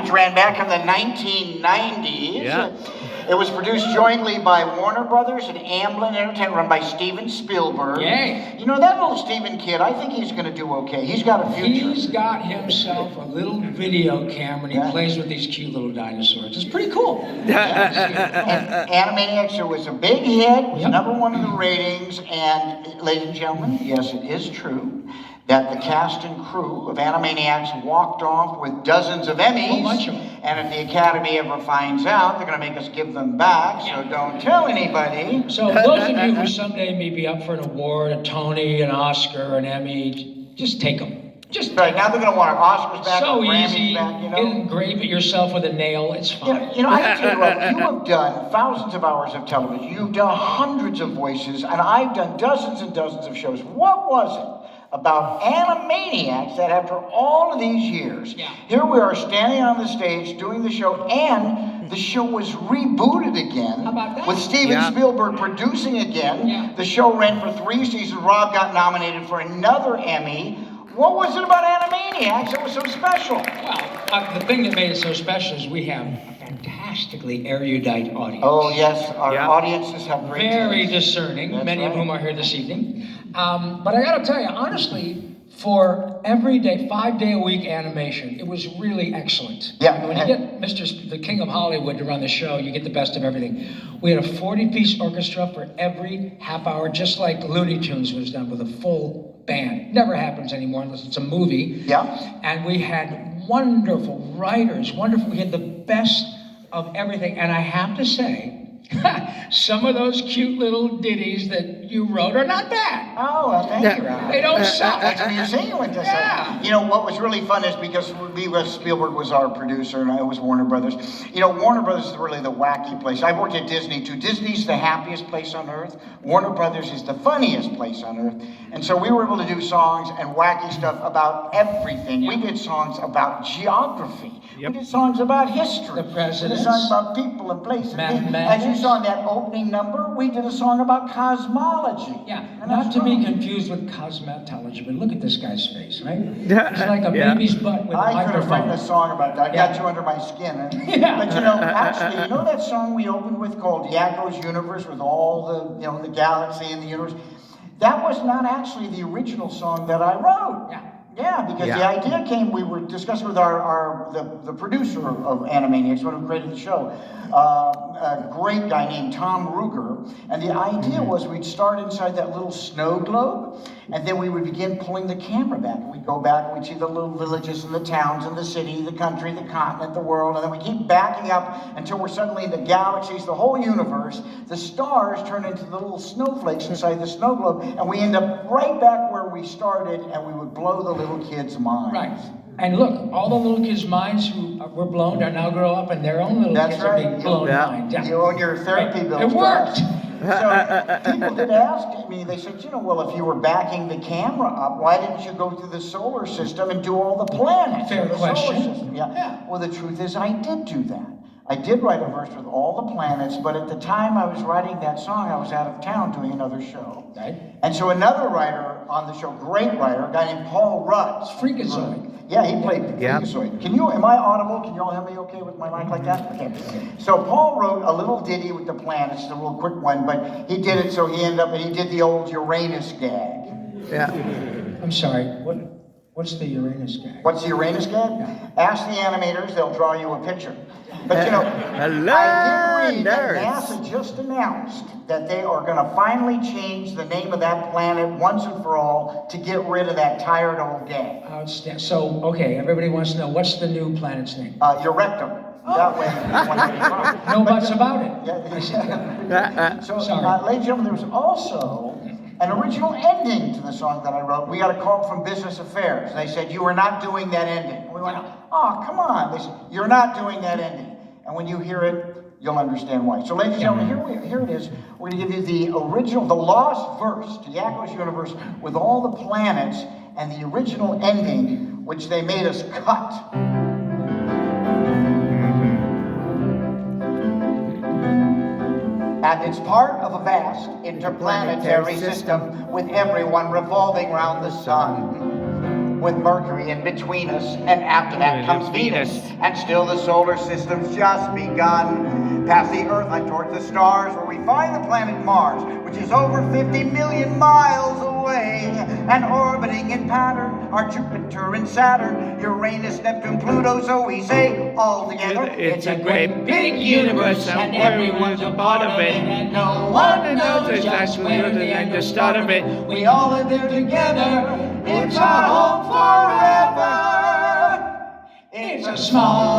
which ran back in the 1990s. Yeah. It was produced jointly by Warner Brothers and Amblin Entertainment, run by Steven Spielberg. Yay. You know, that little Steven kid, I think he's going to do okay. He's got a future. He's got himself a little video camera, and he plays with these cute little dinosaurs. It's pretty cool. And Animaniacs was a big hit, was #1 in the ratings, and ladies and gentlemen, yes, it is true that the cast and crew of Animaniacs walked off with dozens of Emmys. A bunch of them. And if the Academy ever finds out, they're going to make us give them back, so don't tell anybody. So those of you who someday may be up for an award, a Tony, an Oscar, an Emmy, just take them. Just Right, now they're going to want our Oscars back, so our Grammys easy. back, you know? Engrave it yourself with a nail. It's fine. You know, I tell you what, you have done thousands of hours of television. You've done hundreds of voices, and I've done dozens and dozens of shows. What was it about Animaniacs that after all of these years, here we are standing on the stage doing the show, and the show was rebooted again. How about that? With Steven Spielberg producing again. The show ran for 3 seasons. Rob got nominated for another Emmy. What was it about Animaniacs that was so special? Well, the thing that made it so special is we have a fantastically erudite audience. Oh yes, our audiences have great Very taste. discerning, That's many of right. whom are here this evening. But I gotta tell you, honestly, for every day, 5-day-a-week animation, it was really excellent. Yeah. When you get the King of Hollywood to run the show, you get the best of everything. We had a 40-piece orchestra for every half hour, just like Looney Tunes was done with a full band. Never happens anymore unless it's a movie. Yeah. And we had wonderful writers, we had the best of everything. And I have to say, some of those cute little ditties that you wrote are not bad. Oh, well, thank you, Rob. They don't suck. That's a museum with this. Yeah. You know, what was really fun is because Spielberg was our producer and I was Warner Brothers. You know, Warner Brothers is really the wacky place. I worked at Disney too. Disney's the happiest place on earth. Warner Brothers is the funniest place on earth. And so we were able to do songs and wacky stuff about everything. We did songs about geography. We did songs about history. The presidents. We did songs about people and places. As you saw in that opening number, we did a song about cosmology. Yeah, And not that's to be fun. confused with cosmetology, but look at this guy's face, right? It's like a baby's butt with a I could have written microphone. a song about that. I got you under my skin. But you know, actually, you know that song we opened with called "YAKKO'S Universe" with all the, you know, the galaxy and the universe? That was not actually the original song that I wrote. Yeah, because the idea came, we were discussing with the producer of Animaniacs, one who created the show, a great guy named Tom Ruger, and the idea was we'd start inside that little snow globe, and then we would begin pulling the camera back, and we'd go back and we'd see the little villages and the towns and the city, the country, the continent, the world, and then we keep backing up until we're suddenly in the galaxies, the whole universe. The stars turn into the little snowflakes inside the snow globe, and we end up right back where we started, and we would blow the little kids' minds. Right. And look, all the little kids' minds who were blown are now grow up and their own little kids are being blown minds. You own your therapy bills. It worked. So people did ask me, they said, you know, well, if you were backing the camera up, why didn't you go through the solar system and do all the planets? Fair in the solar question. system? Yeah. Well, the truth is I did do that. I did write a verse with all the planets, but at the time I was writing that song, I was out of town doing another show. Right. And so another writer on the show, great writer, a guy named Paul Rudd. Freakazoid. Yeah, he played Freakazoid. Am I audible? Can you all hear me okay with my mic like that? Okay. So Paul wrote a little ditty with the planets, a little quick one, but he did it so he ended up, and he did the old Uranus gag. Yeah. I'm sorry, what's the Uranus gag? What's the Uranus gag? Ask the animators, they'll draw you a picture. But you know, Hello, I did read that nerds. NASA just announced that they are going to finally change the name of that planet once and for all to get rid of that tired old gag. Outstanding. So, okay, everybody wants to know, what's the new planet's name? Your rectum. That way, No buts about it. Yeah. So, ladies and gentlemen, there was also an original ending to the song that I wrote. We got a call from Business Affairs. They said, you were not doing that ending. We went, oh, come on. They said, you're not doing that ending. And when you hear it, you'll understand why. So, ladies and gentlemen, here it is. We're going to give you the original, the lost verse to YAKKO'S Universe with all the planets and the original ending, which they made us cut. And it's part of a vast interplanetary system with everyone revolving round the sun. with Mercury in between us, and after that comes Venus, and still the solar system's just begun. Past the Earth and towards the stars, where we find the planet Mars, which is over 50 million miles away, and orbiting in pattern are Jupiter and Saturn, Uranus, Neptune, Pluto, so we say all together, it's a great big universe, and everyone's a part of it, and no one knows exactly where the end the start of it. We all live there together. It's our home forever. It's a small